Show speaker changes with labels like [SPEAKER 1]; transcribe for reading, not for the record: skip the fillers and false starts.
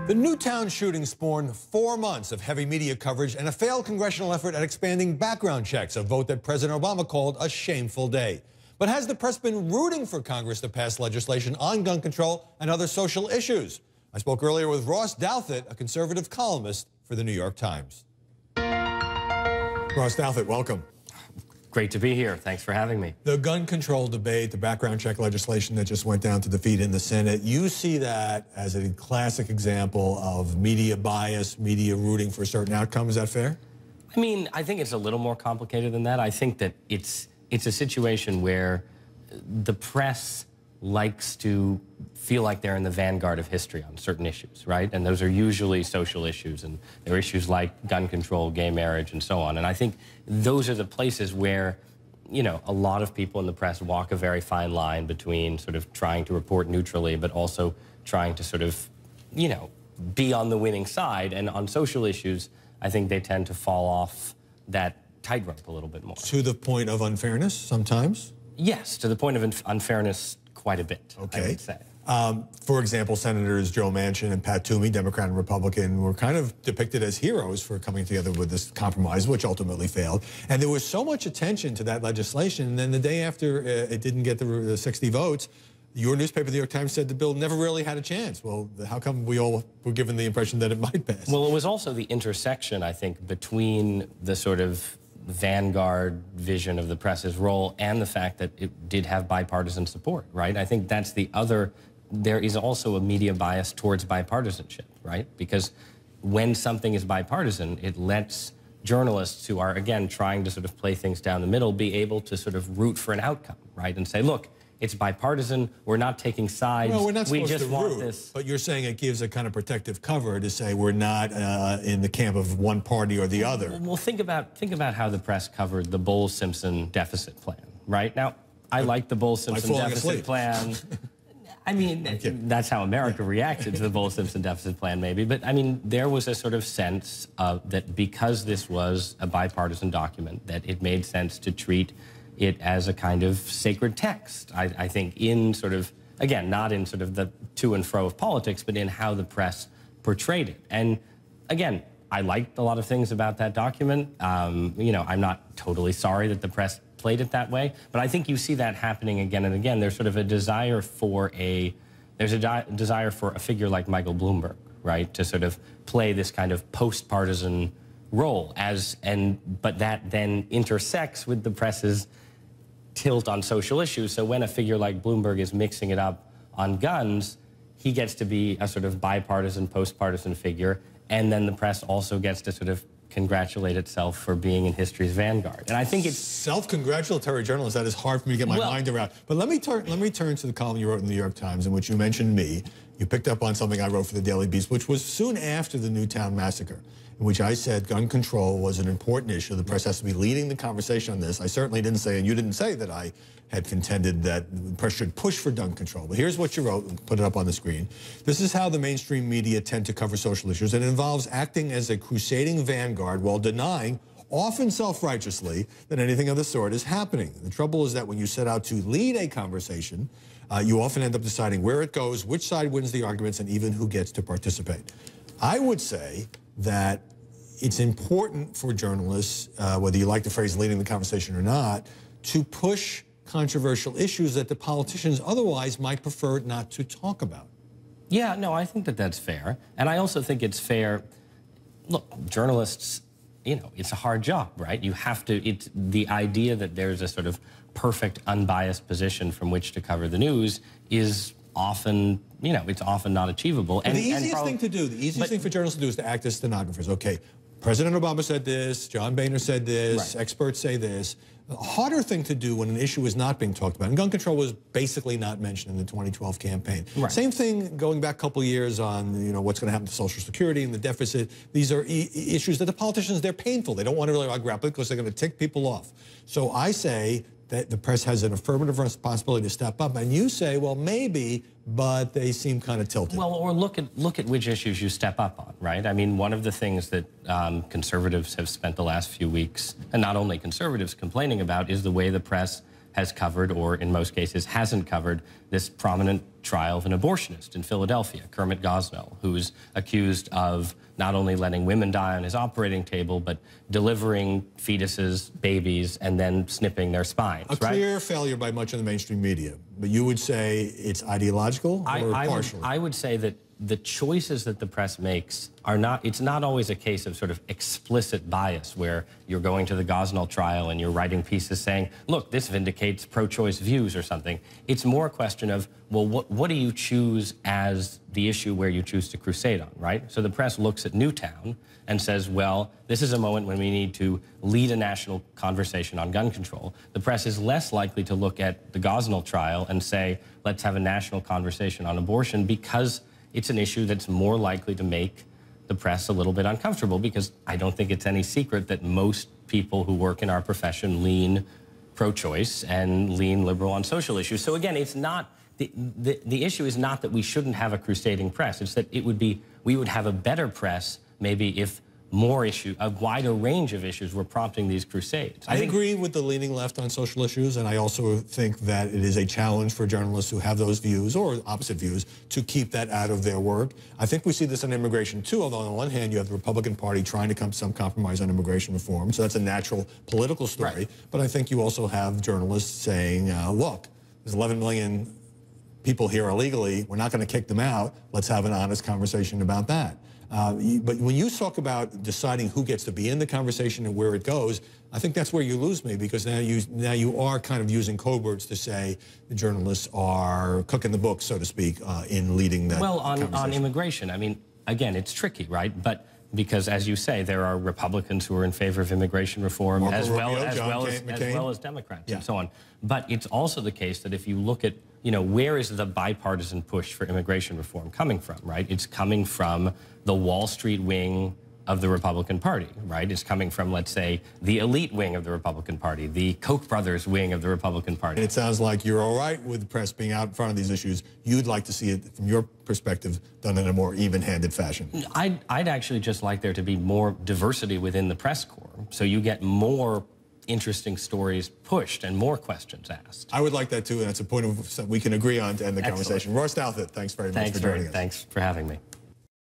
[SPEAKER 1] The Newtown shooting spawned 4 months of heavy media coverage and a failed congressional effort at expanding background checks, a vote that President Obama called a shameful day. But has the press been rooting for Congress to pass legislation on gun control and other social issues? I spoke earlier with Ross Douthat, a conservative columnist for the New York Times. Ross Douthat, welcome.
[SPEAKER 2] Great to be here. Thanks for having me.
[SPEAKER 1] The gun control debate, the background check legislation that just went down to defeat in the Senate, you see that as a classic example of media bias, media rooting for a certain outcome. Is that fair?
[SPEAKER 2] I mean, I think it's a little more complicated than that. I think that it's a situation where the press likes to feel like they're in the vanguard of history on certain issues, right? And those are usually social issues, and there are issues like gun control, gay marriage, and so on. And I think those are the places where, you know, a lot of people in the press walk a very fine line between sort of trying to report neutrally, but also trying to sort of, you know, be on the winning side. And on social issues, I think they tend to fall off that tightrope a little bit more.
[SPEAKER 1] To the point of unfairness sometimes?
[SPEAKER 2] Yes, to the point of unfairness quite a bit,
[SPEAKER 1] okay.
[SPEAKER 2] I would say.
[SPEAKER 1] For example, Senators Joe Manchin and Pat Toomey, Democrat and Republican, were kind of depicted as heroes for coming together with this compromise, which ultimately failed. And there was so much attention to that legislation, and then the day after it didn't get the 60 votes, your newspaper, the New York Times, said the bill never really had a chance. Well, how come we all were given the impression that it might pass?
[SPEAKER 2] Well, it was also the intersection, I think, between the sort of vanguard vision of the press's role and the fact that it did have bipartisan support, right? I think that's the other. There is also a media bias towards bipartisanship, right? Because when something is bipartisan, it lets journalists who are, again, trying to sort of play things down the middle be able to sort of root for an outcome, right? And say, look, it's bipartisan, we're not taking sides,
[SPEAKER 1] well, we're not supposed
[SPEAKER 2] we just
[SPEAKER 1] to
[SPEAKER 2] want
[SPEAKER 1] root,
[SPEAKER 2] this.
[SPEAKER 1] But you're saying it gives a kind of protective cover to say we're not in the camp of one party or the other.
[SPEAKER 2] Well, think about how the press covered the Bowles-Simpson deficit plan, right? Now, I like the Bowles-Simpson deficit plan. I mean, that's how America reacted to the Bowles-Simpson deficit plan, maybe. But, I mean, there was a sort of sense that because this was a bipartisan document, that it made sense to treat it as a kind of sacred text. I think in sort of, again, not in sort of the to and fro of politics, but in how the press portrayed it. And, again, I liked a lot of things about that document. You know, I'm not totally sorry that the press played it that way, but I think you see that happening again and again. There's sort of a desire for desire for a figure like Michael Bloomberg, right, to sort of play this kind of post-partisan role but that then intersects with the press's tilt on social issues. So when a figure like Bloomberg is mixing it up on guns, he gets to be a sort of bipartisan, post-partisan figure, and then the press also gets to sort of congratulate itself for being in history's vanguard. And I think it's
[SPEAKER 1] self-congratulatory journalist. That is hard for me to get my mind around. But let me turn to the column you wrote in the New York Times in which you mentioned me. You picked up on something I wrote for the Daily Beast, which was soon after the Newtown massacre, in which I said gun control was an important issue. The press has to be leading the conversation on this. I certainly didn't say, and you didn't say, that I had contended that the press should push for gun control. But here's what you wrote, and put it up on the screen. This is how the mainstream media tend to cover social issues. It involves acting as a crusading vanguard while denying, often self-righteously, that anything of the sort is happening. The trouble is that when you set out to lead a conversation, you often end up deciding where it goes, which side wins the arguments, and even who gets to participate. I would say that it's important for journalists, whether you like the phrase leading the conversation or not, to push controversial issues that the politicians otherwise might prefer not to talk about.
[SPEAKER 2] Yeah, no, I think that that's fair. And I also think it's fair. Look, journalists, you know, it's a hard job, right? You have to, it's the idea that there's a sort of perfect, unbiased position from which to cover the news is often, you know, it's often not achievable.
[SPEAKER 1] And the easiest thing to do, the easiest thing for journalists to do is to act as stenographers. Okay, President Obama said this, John Boehner said this, experts say this. The harder thing to do when an issue is not being talked about, and gun control was basically not mentioned in the 2012 campaign. Same thing going back a couple of years on, you know, what's going to happen to Social Security and the deficit. These are issues that the politicians, they're painful. They don't want to really grapple because they're going to tick people off. So I say that the press has an affirmative responsibility to step up, and you say, well, maybe, but they seem kind of tilted.
[SPEAKER 2] Well, or look at which issues you step up on, right? I mean, one of the things that conservatives have spent the last few weeks, and not only conservatives, complaining about is the way the press has covered, or in most cases hasn't covered, this prominent trial of an abortionist in Philadelphia, Kermit Gosnell, who's accused of not only letting women die on his operating table, but delivering fetuses, babies, and then snipping their spines.
[SPEAKER 1] A clear failure by much of the mainstream media. But you would say it's ideological or partial?
[SPEAKER 2] I would say that the choices that the press makes are not, it's not always a case of sort of explicit bias where you're going to the Gosnell trial and you're writing pieces saying, look, this vindicates pro-choice views or something. It's more a question of, well, what do you choose as the issue where you choose to crusade on, right? So the press looks at Newtown and says, well, this is a moment when we need to lead a national conversation on gun control. The press is less likely to look at the Gosnell trial and say, let's have a national conversation on abortion, because it's an issue that's more likely to make the press a little bit uncomfortable, because I don't think it's any secret that most people who work in our profession lean pro-choice and lean liberal on social issues. So again, it's not, the issue is not that we shouldn't have a crusading press. It's that we would have a better press maybe if a wider range of issues were prompting these crusades.
[SPEAKER 1] I agree with the leaning left on social issues, and I also think that it is a challenge for journalists who have those views, or opposite views, to keep that out of their work. I think we see this on immigration too, although on the one hand you have the Republican Party trying to come to some compromise on immigration reform, so that's a natural political story. Right. But I think you also have journalists saying, look, there's 11 million people here illegally, we're not going to kick them out, let's have an honest conversation about that. But when you talk about deciding who gets to be in the conversation and where it goes, I think that's where you lose me, because now you are kind of using code words to say the journalists are cooking the books, so to speak, in leading that conversation.
[SPEAKER 2] On immigration, I mean, again, it's tricky, right? But because, as you say, there are Republicans who are in favor of immigration reform, as well as Democrats, and so on. But it's also the case that if you look at, where is the bipartisan push for immigration reform coming from, right? It's coming from the Wall Street wing of the Republican Party, right? It's coming from, let's say, the elite wing of the Republican Party, the Koch brothers wing of the Republican Party.
[SPEAKER 1] And it sounds like you're all right with the press being out in front of these issues. You'd like to see it, from your perspective, done in a more even-handed fashion.
[SPEAKER 2] I'd actually just like there to be more diversity within the press corps, so you get more interesting stories pushed and more questions asked.
[SPEAKER 1] I would like that too, and that's a point we can agree on to end the conversation. Ross Douthat, thanks very much for joining us.
[SPEAKER 2] Thanks for having me.